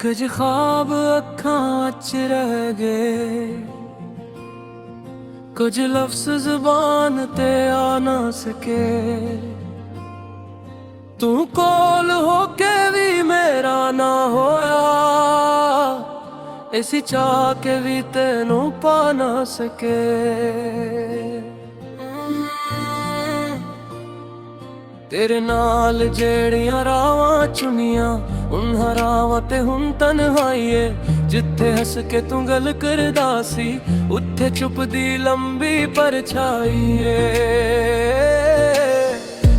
कुछ ख्वाब अखां च रह गए, कुछ लफ्ज़ ज़ुबान ते आ ना सके। तू कोल होके भी मेरा ना होया, ऐसी चाह के भी तेनू पा ना सके। तेरे नाल जेड़ियां रावां चुनियां, उन्हां रावां ते हुण तन्हाई ऐ। जिथे हस के तू गल करदा सी, उत्थे चुपदी लंबी परछाई ऐ।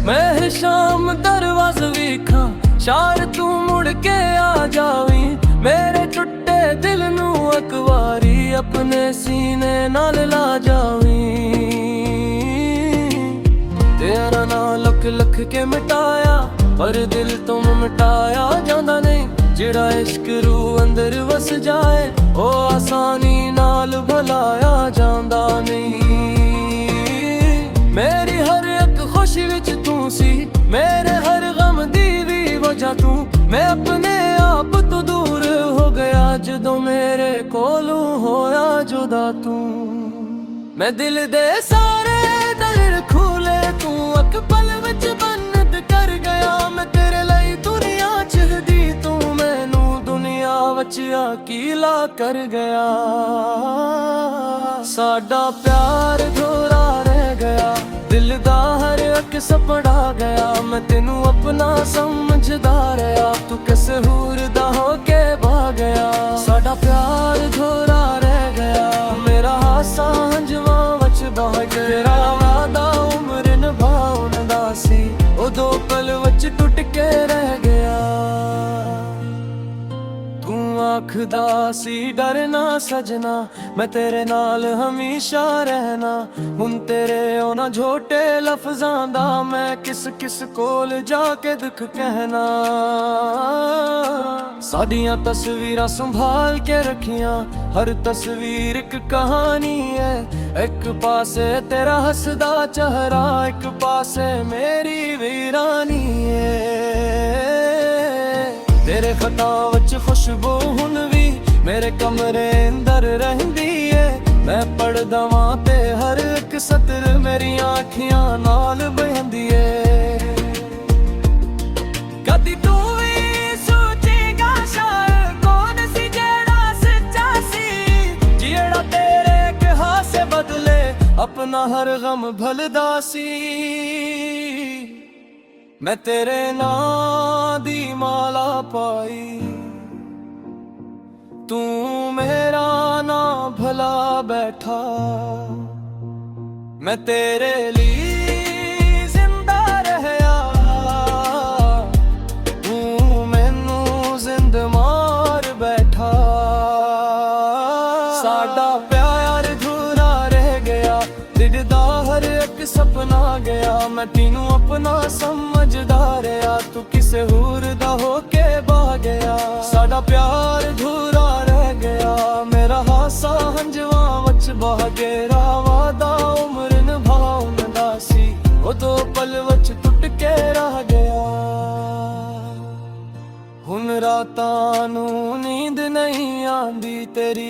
मैं हर शाम दरवाज़ वेखां, शार तू मुड़ के आ जावी। मेरे टुटे दिल नू एक वारी अपने सीने नाल ला जावी। तेरा ना लख लख के मिटाया, पर दिल तुम मिटाया जांदा नहीं। जिहड़ा इश्क रूह अंदर वस जाए, ओ आसानी नाल भुलाया जांदा नहीं। मेरी हर एक खुशी विच तू सी, मेरे हर गम दी भी वजह तू। मैं अपने आप तो दूर हो गया, जदों मेरे कोलों होया जुदा तू। मैं दिल दे सारे दर खोले, तू अख पल विच बंद कर गया। मैं तेरे लई दुनिया चहदी, तू मैनू दुनिया विच अकेला कर गया। साडा प्यार अधूरा रह गया, दिल दा हर एक सपना गया। मैं तेनू अपना समझदा रहा, तू किसे होर दा होके भाग गया। साडा प्यार अधूरा रह गया, मेरा हासा हंजवा वच बह गया। तेरा वादा उम्र निभाउण दा सी, ओ दो पल वच टुट के रह गया। तू आखदा सी डरना सजना, मैं तेरे नाल हमेशा रहना। हुण तेरे उन्हां झोटे लफ्ज़ां दा मैं किस किस कोल जाके दुख कहना। साडियां तस्वीरां संभाल के रखियां, हर तस्वीर एक कहानी है। एक पासे तेरा हसदा चेहरा, एक पासे मेरी वीरानी है। तेरे खतां विच खुशबू हुण भी मेरे कमरे अंदर रहिंदी है। मैं पढ़दा वां ते हर एक सतर मेरियां अखियां नाल बहिंदी है। कदी तू भी सोचेगा शायद, कौन सी जेड़ा सच्चा सी, जेड़ा तेरे कहा से बदले अपना हर गम भलदा सी। मैं तेरे नां दी माला पाई, तू मेरा ना भला बैठा। मैं तेरे लिए जिंदा रहया, तू मैनू जिंद मार बैठा। साडा प्यार अधूरा रह गया, दिल दा हर एक सपना गया। मैं तेनू अपना समझदा रहा, तू किसे होर दा होके बह गया। साडा प्यार अधूरा रह गया, मेरा हासा हंजवा वच बह गया। वादा उम्र निभाउण दा सी, ओ दो पल वच टुट के रह गया। हुण रातां नू नींद नहीं आंदी तेरी